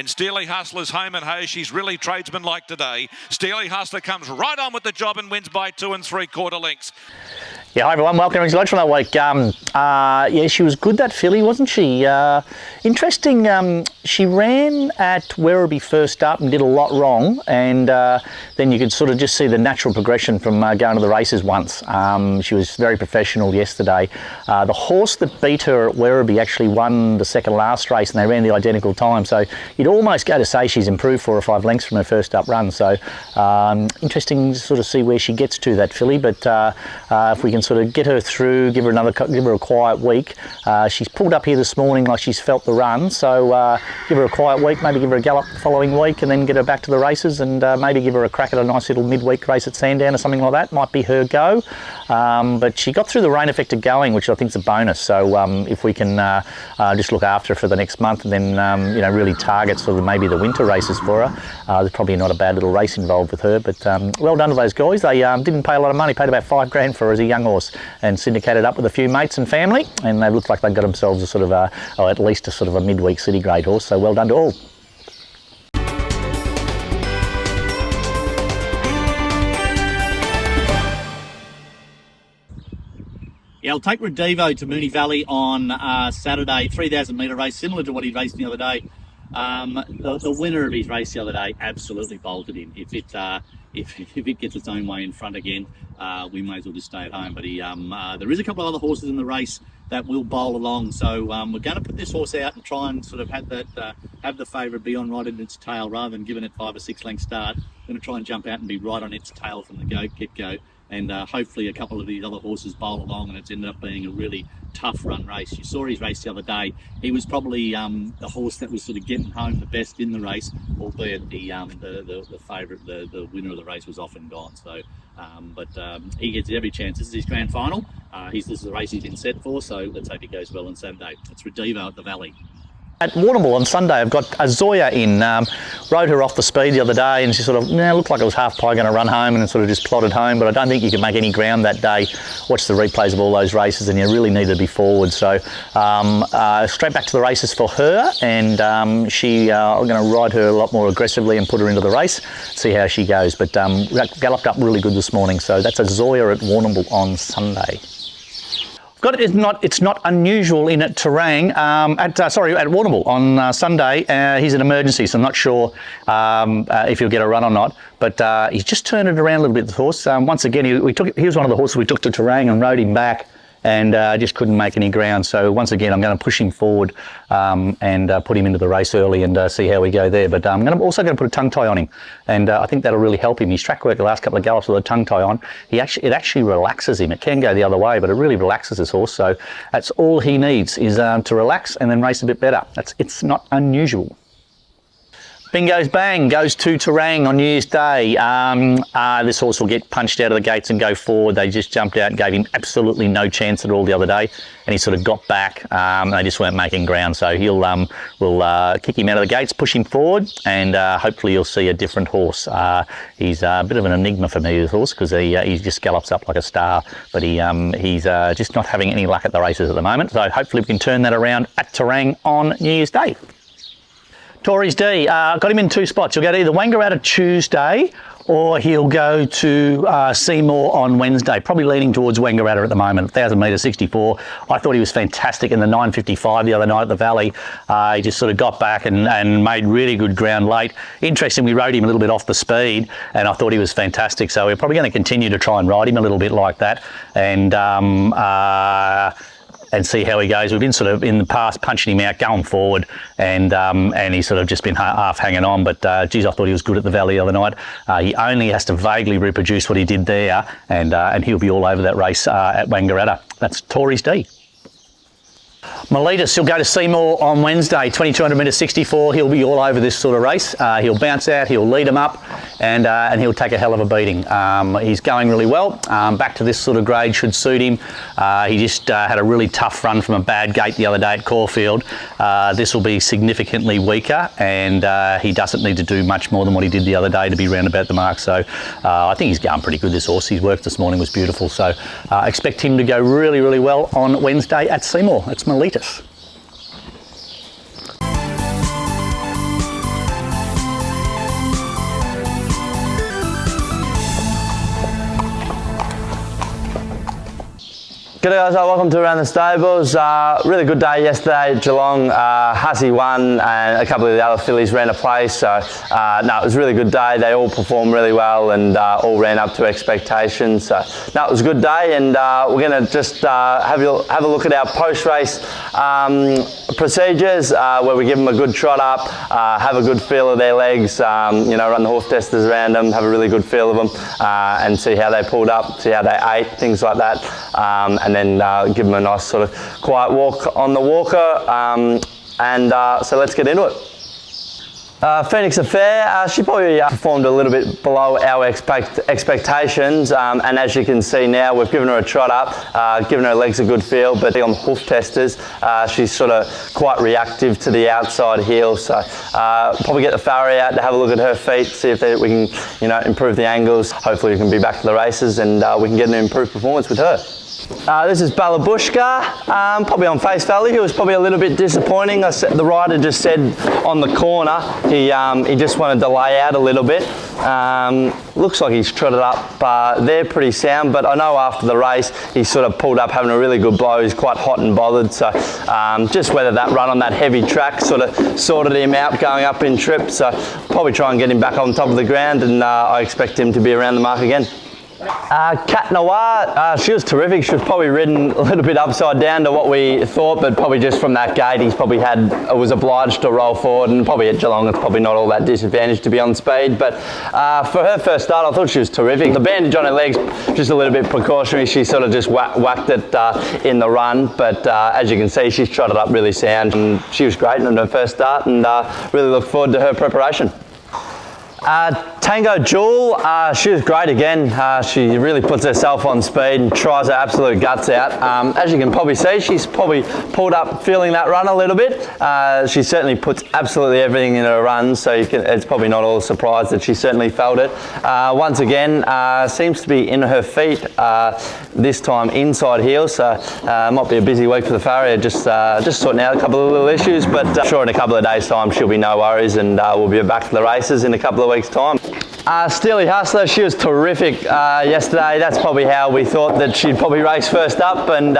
When Steely Hustler's home and ho, she's really tradesman-like today. Steely Hustler comes right on with the job and wins by 2 3/4 lengths. Yeah, hi everyone, welcome to Emsley Lodge from that week. Yeah, she was good, that filly, wasn't she? Interesting, she ran at Werribee first up and did a lot wrong, and then you could sort of just see the natural progression from going to the races once. She was very professional yesterday. The horse that beat her at Werribee actually won the second last race, and they ran the identical time, so you'd almost go to say she's improved 4 or 5 lengths from her first up run. So interesting to sort of see where she gets to, that filly, but if we can sort of get her through, give her a quiet week. She's pulled up here this morning like she's felt the run, so give her a quiet week, maybe give her a gallop the following week, and then get her back to the races, and maybe give her a crack at a nice little midweek race at Sandown or something like that. Might be her go. But she got through the rain affected going, which I think is a bonus. So if we can just look after her for the next month, and then you know, really target sort of maybe the winter races for her, there's probably not a bad little race involved with her. But well done to those guys. They didn't pay a lot of money, paid about $5 grand for her as a young horse, and syndicated up with a few mates and family, and they looked like they got themselves a sort of at least a sort of a midweek city grade horse. So well done to all. Yeah, I'll take Redivo to Moonee Valley on Saturday, 3,000 metre race, similar to what he raced the other day. The winner of his race the other day absolutely bolted him. If it gets its own way in front again, we may as well just stay at home. But there is a couple of other horses in the race that will bowl along, so we're going to put this horse out and try and sort of have the favourite be on right in its tail rather than giving it 5 or 6 length start. We're going to try and jump out and be right on its tail from the get-go. And hopefully a couple of these other horses bowl along, and it's ended up being a really tough run race. You saw his race the other day. He was probably the horse that was sort of getting home the best in the race, albeit the favourite, the winner of the race was off and gone. So, but he gets every chance. This is his grand final. This is the race he's been set for, so let's hope it goes well on Saturday. It's Redivo at the Valley. At Warrnambool on Sunday, I've got a Zoya in. Rode her off the speed the other day, and she sort of looked like it was half pie going to run home, and then sort of just plodded home. But I don't think you could make any ground that day. Watch the replays of all those races, and you really need to be forward. So straight back to the races for her, and I'm going to ride her a lot more aggressively and put her into the race, see how she goes. But galloped up really good this morning, so that's a Zoya at Warrnambool on Sunday. It's not unusual in at Terang, at Warrnambool on Sunday. He's an emergency, so I'm not sure if he'll get a run or not. But he's just turned it around a little bit, the horse. Once again, he was one of the horses we took to Terang and rode him back, and just couldn't make any ground. So once again, I'm going to push him forward and put him into the race early and see how we go there. But I'm also going to put a tongue tie on him, and I think that'll really help him. His track work the last couple of gallops with a tongue tie on, it actually relaxes him. It can go the other way, but it really relaxes this horse. So that's all he needs, is to relax and then race a bit better. It's not unusual. Bingo's Bang goes to Terang on New Year's Day. This horse will get punched out of the gates and go forward. They just jumped out and gave him absolutely no chance at all the other day, and he sort of got back. They just weren't making ground, so we'll kick him out of the gates, push him forward, and hopefully you'll see a different horse. He's a bit of an enigma for me, this horse, because he just gallops up like a star, but he's just not having any luck at the races at the moment. So hopefully we can turn that around at Terang on New Year's Day. Tories D, got him in 2 spots. He'll go to either Wangaratta Tuesday, or he'll go to Seymour on Wednesday. Probably leaning towards Wangaratta at the moment, 1,000 metres 64. I thought he was fantastic in the 9:55 the other night at the Valley. He just sort of got back and made really good ground late. Interesting, we rode him a little bit off the speed, and I thought he was fantastic. So we're probably going to continue to try and ride him a little bit like that, and see how he goes. We've been sort of in the past punching him out, going forward, and he's sort of just been half hanging on. But geez, I thought he was good at the Valley the other night. He only has to vaguely reproduce what he did there, and he'll be all over that race at Wangaratta. That's Tories D. Miletus, he'll go to Seymour on Wednesday, 2,200 metres 64. He'll be all over this sort of race. He'll bounce out, he'll lead him up, and he'll take a hell of a beating. He's going really well. Back to this sort of grade should suit him. He just had a really tough run from a bad gate the other day at Caulfield. This will be significantly weaker, and he doesn't need to do much more than what he did the other day to be round about the mark. So I think he's going pretty good, this horse. His work this morning was beautiful. So expect him to go really, really well on Wednesday at Seymour. It's Miletus. G'day guys, welcome to Around the Stables. Really good day yesterday at Geelong. Hussey won and a couple of the other fillies ran a place, so no, it was a really good day. They all performed really well and all ran up to expectations. So no, it was a good day, and we're going to just have a look at our post-race procedures where we give them a good trot up, have a good feel of their legs, you know, run the horse testers around them, have a really good feel of them, and see how they pulled up, see how they ate, things like that. And then give them a nice sort of quiet walk on the walker, so let's get into it. Phoenix Affair, she probably performed a little bit below our expectations, and as you can see now, we've given her a trot up, given her legs a good feel, but on the hoof testers, she's sort of quite reactive to the outside heel, so probably get the farrier out to have a look at her feet, see if we can, you know, improve the angles. Hopefully we can be back to the races and we can get an improved performance with her. This is Balabushka, probably on face value. He was probably a little bit disappointing. The rider just said on the corner he just wanted to lay out a little bit. Looks like he's trotted up there pretty sound, but I know after the race he sort of pulled up having a really good blow. He's quite hot and bothered, so just whether that run on that heavy track sort of sorted him out going up in trip, so probably try and get him back on top of the ground, and I expect him to be around the mark again. Cat Noir, she was terrific. She was probably ridden a little bit upside down to what we thought, but probably just from that gate he's probably was obliged to roll forward, and probably at Geelong it's probably not all that disadvantaged to be on speed, but for her first start I thought she was terrific. The bandage on her legs just a little bit precautionary. She sort of just whacked it in the run, but as you can see she's trotted up really sound, and she was great in her first start, and really look forward to her preparation. Tango Jewel, she was great again. She really puts herself on speed and tries her absolute guts out. As you can probably see, she's probably pulled up feeling that run a little bit. She certainly puts absolutely everything in her run, so it's probably not all a surprise that she certainly felt it. Once again, seems to be in her feet, this time inside heel, so might be a busy week for the farrier, just sorting out a couple of little issues, but sure in a couple of days' time she'll be no worries, and we'll be back to the races in a couple of weeks' time. Steely Hustler, she was terrific yesterday. That's probably how we thought that she'd probably race first up, and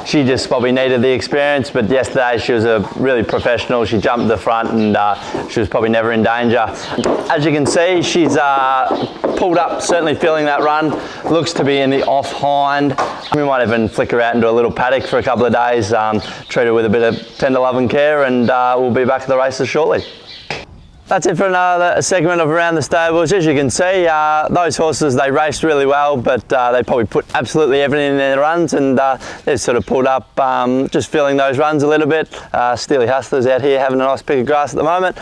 she just probably needed the experience, but yesterday she was a really professional. She jumped to the front, and she was probably never in danger. As you can see, she's pulled up, certainly feeling that run. Looks to be in the off hind. We might even flick her out into a little paddock for a couple of days, treat her with a bit of tender love and care, and we'll be back to the races shortly. That's it for another segment of Around the Stables. As you can see, those horses, they raced really well, but they probably put absolutely everything in their runs, and they've sort of pulled up, just feeling those runs a little bit. Steely Hustler's out here having a nice pick of grass at the moment.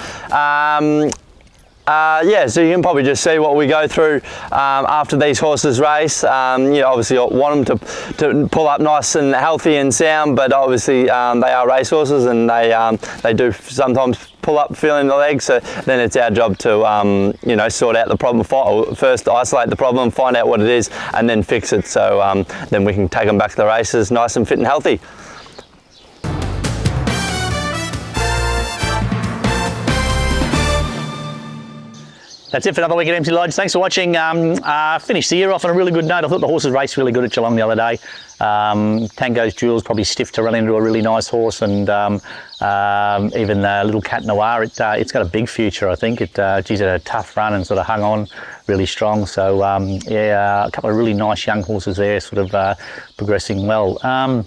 Yeah, so you can probably just see what we go through after these horses race. You know, obviously I want them to pull up nice and healthy and sound, but obviously they are racehorses, and they do sometimes pull up feeling the legs, so then it's our job to you know, sort out the problem, first isolate the problem, find out what it is, and then fix it, so then we can take them back to the races nice and fit and healthy. That's it for another week at Emsley Lodge. Thanks for watching. Finished the year off on a really good note. I thought the horses raced really good at Geelong the other day. Tango Jewel is probably stiff to run into a really nice horse, and even little Cat Noir, it's got a big future, I think. She's had a tough run and sort of hung on really strong. So yeah, a couple of really nice young horses there, sort of progressing well.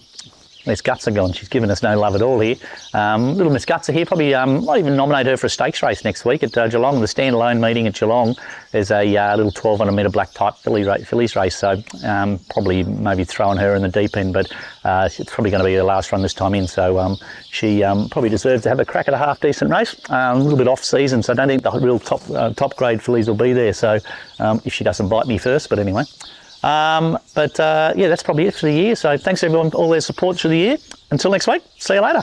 Miss Guts are gone. She's given us no love at all here. Little Miss Guts are here. Probably might even nominate her for a stakes race next week at Geelong. The standalone meeting at Geelong. There's a little 1200 metre black type fillies race. So probably maybe throwing her in the deep end, but it's probably going to be the last run this time in. So she probably deserves to have a crack at a half decent race. A little bit off season, so I don't think the real top grade fillies will be there. So if she doesn't bite me first, but anyway. Yeah, that's probably it for the year. So thanks everyone for all their support through the year. Until next week, see you later.